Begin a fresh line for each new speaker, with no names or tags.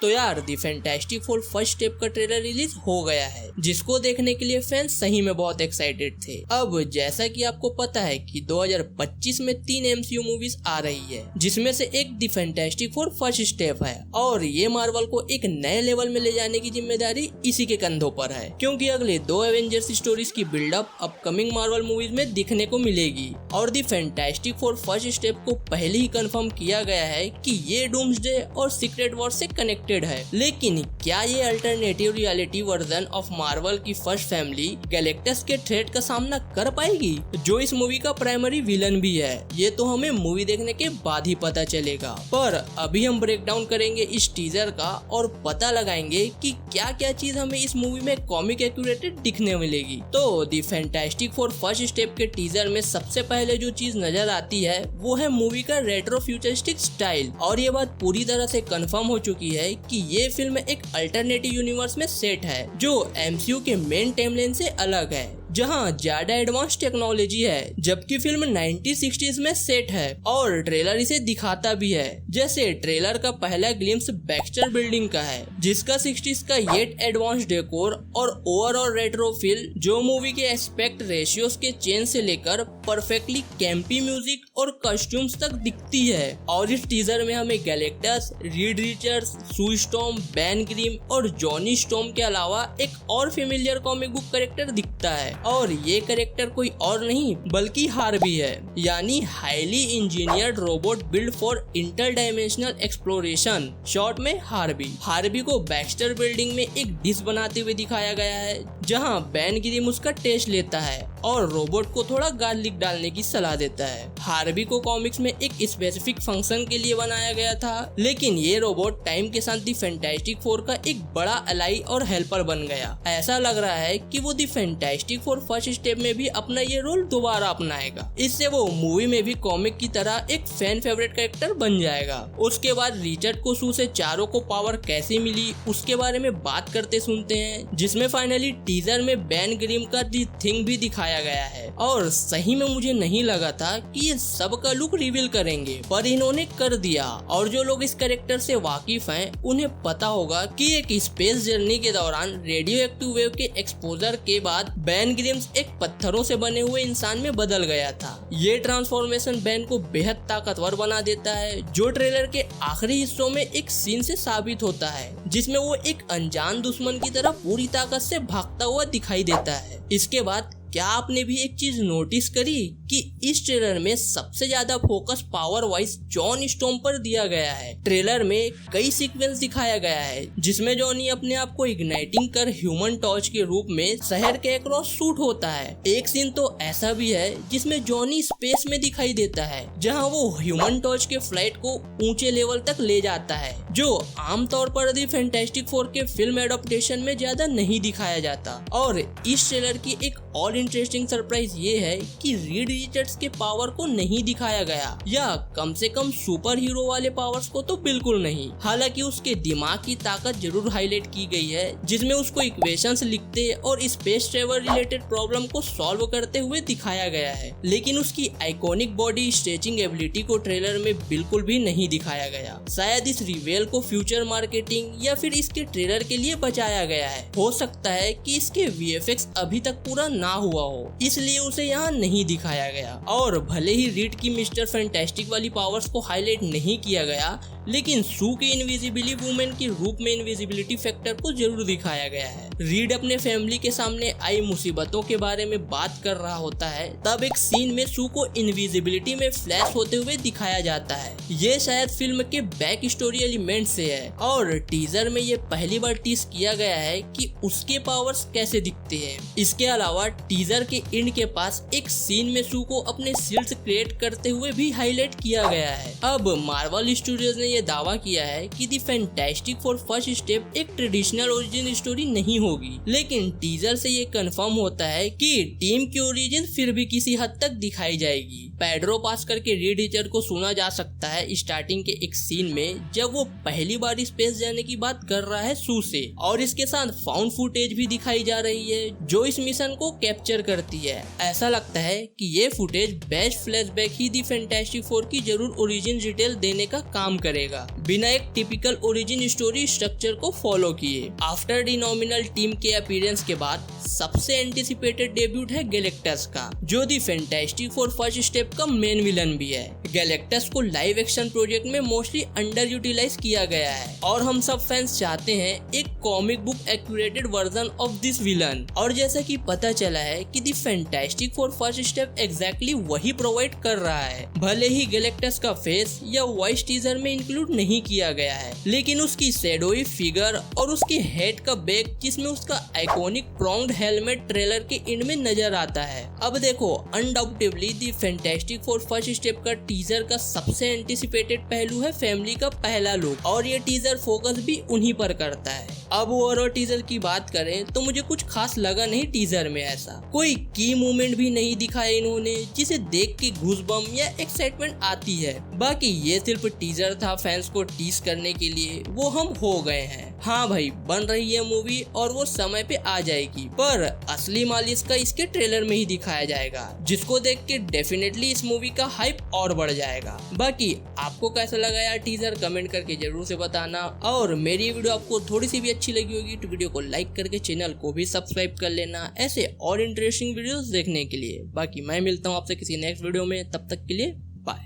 तो यार the fantastic Four First step का ट्रेलर रिलीज हो गया है, जिसको देखने के लिए फैंस सही में बहुत एक्साइटेड थे। अब जैसा कि आपको पता है कि 2025 में 3 MCU मूवीज आ रही है, जिसमें से एक the fantastic Four First step है और ये मार्वल को एक नए लेवल में ले जाने की जिम्मेदारी इसी के कंधों पर है, क्योंकि अगले 2 एवेंजर्स स्टोरीज की बिल्डअप अपकमिंग मार्वल मूवीज में दिखने को मिलेगी। और the fantastic Four First step को पहले ही कंफर्म किया गया है कि ये डूम्सडे और सीक्रेट वॉर से कनेक्टेड है। लेकिन क्या ये alternative reality version of Marvel की फर्स्ट फैमिली गैलेक्टस के थ्रेट का सामना कर पाएगी, जो इस मूवी का प्राइमरी विलन भी है? ये तो हमें मूवी देखने के बाद ही पता चलेगा, पर अभी हम ब्रेक डाउन करेंगे इस टीजर का और पता लगाएंगे कि क्या क्या चीज हमें इस मूवी में कॉमिक एक्यूरेटेड दिखने मिलेगी। तो the fantastic Four First step के टीजर में सबसे पहले जो चीज नजर आती है वो है मूवी का रेट्रो फ्यूचरिस्टिक स्टाइल, और ये बात पूरी तरह से कंफर्म हो चुकी है कि ये फिल्म एक अल्टरनेटिव यूनिवर्स में सेट है, जो MCU के मेन टाइमलाइन से अलग है, जहां ज्यादा एडवांस टेक्नोलॉजी है, जबकि फिल्म 1960s में सेट है। और ट्रेलर इसे दिखाता भी है, जैसे ट्रेलर का पहला ग्लिम्स बैक्स्टर बिल्डिंग का है, जिसका 60s का येट एडवांस डेकोर और ओवरऑल रेट्रो फील, जो मूवी के एस्पेक्ट रेशियोज के चेंज से लेकर परफेक्टली कैंपी म्यूजिक और कॉस्ट्यूम्स तक दिखती है। और इस टीजर में हमें गैलेक्टस, रीड रिचर्ड्स, सू स्टॉर्म, बैन ग्रिम और जॉनी स्टॉर्म के अलावा एक और फेमिलियर कॉमिक बुक कैरेक्टर दिखता है, और ये कैरेक्टर कोई और नहीं बल्कि हार्बी है, यानी highly engineered robot build for inter dimensional exploration, short में हार्बी। हार्बी को बैक्स्टर बिल्डिंग में एक डिश बनाते हुए दिखाया गया है, जहां बैन ग्रिम उसका टेस्ट लेता है और रोबोट को थोड़ा गार्लिक डालने की सलाह देता है। हार्बी को कॉमिक्स में एक स्पेसिफिक फंक्शन के लिए बनाया गया था, लेकिन ये रोबोट टाइम के साथ दी फैंटास्टिक फोर का एक बड़ा अलाई और हेल्पर बन गया। ऐसा लग रहा है कि वो दी फैंटास्टिक फोर फर्स्ट स्टेप में भी अपना ये रोल दोबारा अपनाएगा। इससे वो मूवी में भी कॉमिक की तरह एक फैन फेवरेट कैरेक्टर बन जाएगा। उसके बाद रिचर्ड को सू से चारों को पावर कैसे मिली उसके बारे में बात करते सुनते हैं, जिसमें फाइनली टीजर में बैन ग्रिम का दी थिंग भी दिखाया गया है। और सही में मुझे नहीं लगा था कि ये सब का लुक रिवील करेंगे, पर इन्होंने कर दिया। और जो लोग इस कैरेक्टर से वाकिफ हैं उन्हें पता होगा कि एक स्पेस जर्नी के दौरान रेडियो एक्टिव वेव के एक्सपोजर के बाद बैन ग्रिम्स एक पत्थरों से बने हुए इंसान में बदल गया था। ये ट्रांसफॉर्मेशन बैन को बेहद ताकतवर बना देता है, जो ट्रेलर के आखिरी हिस्सों में एक सीन से साबित होता है, जिसमें वो एक अनजान दुश्मन की तरह पूरी ताकत से भागता हुआ दिखाई देता है। इसके बाद क्या आपने भी एक चीज नोटिस करी कि इस ट्रेलर में सबसे ज्यादा focus power wise John storm पर दिया गया है। ट्रेलर में कई सीक्वेंस दिखाया गया है जिसमें जॉनी अपने आप को इग्नाइटिंग कर ह्यूमन टॉर्च के रूप में शहर के अक्रॉस शूट होता है। एक सीन तो ऐसा भी है जिसमें जॉनी स्पेस में दिखाई देता है, जहां वो ह्यूमन टॉर्च के फ्लाइट को ऊंचे लेवल तक ले जाता है, जो आमतौर पर दी फैंटास्टिक फोर के फिल्म एडप्टेशन में ज्यादा नहीं दिखाया जाता। और इस ट्रेलर की एक और इंटरेस्टिंग सरप्राइज ये है कि रीड रिचर्ड्स के पावर को नहीं दिखाया गया, या कम से कम सुपर हीरो वाले पावर्स को तो बिल्कुल नहीं। हालांकि उसके दिमाग की ताकत जरूर हाईलाइट की गई है, जिसमें उसको इक्वेशंस लिखते और स्पेस ट्रेवल रिलेटेड प्रॉब्लम को सॉल्व करते हुए दिखाया गया है। लेकिन उसकी आइकॉनिक बॉडी स्ट्रेचिंग एबिलिटी को ट्रेलर में बिल्कुल भी नहीं दिखाया गया। शायद इस रिवेल को फ्यूचर मार्केटिंग या फिर इसके ट्रेलर के लिए बचाया गया है। हो सकता है कि इसके VFX अभी तक पूरा ना हुआ हो, इसलिए उसे यहाँ नहीं दिखाया गया। और भले ही रीड की मिस्टर फैंटास्टिक वाली पावर्स को हाईलाइट नहीं किया गया, लेकिन सू के इनविजिबिली वुमेन के रूप में इनविजिबिलिटी फैक्टर को जरूर दिखाया गया है। रीड अपने फैमिली के सामने आई मुसीबतों के बारे में बात कर रहा होता है, तब एक सीन में सू को इनविजिबिलिटी में फ्लैश होते हुए दिखाया जाता है। ये शायद फिल्म के बैक स्टोरी एलिमेंट से है, और टीजर में ये पहली बार टीज किया गया है कि उसके पावर्स कैसे दिखते हैं। इसके अलावा टीजर के एंड के पास एक सीन में सू को अपने शील्ड्स क्रिएट करते हुए भी हाईलाइट किया गया है। अब मार्वल स्टूडियोज ने दावा किया है कि the fantastic Four First step एक ट्रेडिशनल ओरिजिन स्टोरी नहीं होगी, लेकिन टीजर से ये कंफर्म होता है कि टीम की ओरिजिन फिर भी किसी हद तक दिखाई जाएगी। पेड्रो पास्कर के रीड रिचर्ड को सुना जा सकता है स्टार्टिंग के एक सीन में, जब वो पहली बार स्पेस जाने की बात कर रहा है सू से, और इसके साथ फाउंड फुटेज भी दिखाई जा रही है जो इस मिशन को कैप्चर करती है। ऐसा लगता है कि ये फुटेज बेस्ट फ्लैशबैक ही दी फैंटास्टिक फोर की जरूर ओरिजिन डिटेल देने का काम करेगा। करेगा बिना एक टिपिकल ओरिजिन स्टोरी स्ट्रक्चर को फॉलो किए। आफ्टर डिनोमिनल टीम के अपीयरेंस के बाद सबसे एंटिसिपेटेड डेब्यूट है गैलेक्टस का, जो दी फैंटास्टिक फोर फर्स्ट स्टेप का मेन विलन भी है। गैलेक्टस को लाइव एक्शन प्रोजेक्ट में मोस्टली अंडर यूटिलाइज किया गया है और हम सब फैंस चाहते हैं एक comic book accurated version of this villain. और जैसा कि पता चला है कि the Fantastic Four First Step exactly वही प्रोवाइड कर रहा है। भले ही गैलेक्टस का फेस या वॉइस टीजर में इंक्लूड नहीं किया गया है, लेकिन उसकी शैडोई फिगर और उसकी हेड का बैग जिसमें उसका आइकॉनिक प्रोंग्ड हेलमेट ट्रेलर के एंड में नजर आता है। अब देखो, अनडाउटेबली दी फैंटास्टिक फोर फर्स्ट स्टेप का टीजर का सबसे एंटिसिपेटेड पहलू है फैमिली का पहला लुक, और ये टीजर फोकस भी उन्हीं पर करता है। अब ओवरऑल टीजर की बात करें तो मुझे कुछ खास लगा नहीं टीजर में। ऐसा कोई की मूवमेंट भी नहीं दिखाया इन्होंने जिसे देख के गूज़बम्प या एक्साइटमेंट आती है। बाकी ये सिर्फ टीजर था फैंस को टीज करने के लिए, वो हम हो गए हैं। हाँ भाई, बन रही है मूवी और वो समय पे आ जाएगी, पर असली माल इसका इसके ट्रेलर में ही दिखाया जाएगा, जिसको देख के डेफिनेटली इस मूवी का हाइप और बढ़ जाएगा। बाकी आपको कैसा लगा यार टीजर, कमेंट करके जरूर से बताना। और मेरी वीडियो आपको थोड़ी सी भी अच्छी लगी होगी तो वीडियो को लाइक करके चैनल को भी सब्सक्राइब कर लेना ऐसे और इंटरेस्टिंग वीडियोस देखने के लिए। बाकी मैं मिलता हूँ आपसे किसी नेक्स्ट वीडियो में, तब तक के लिए बाय।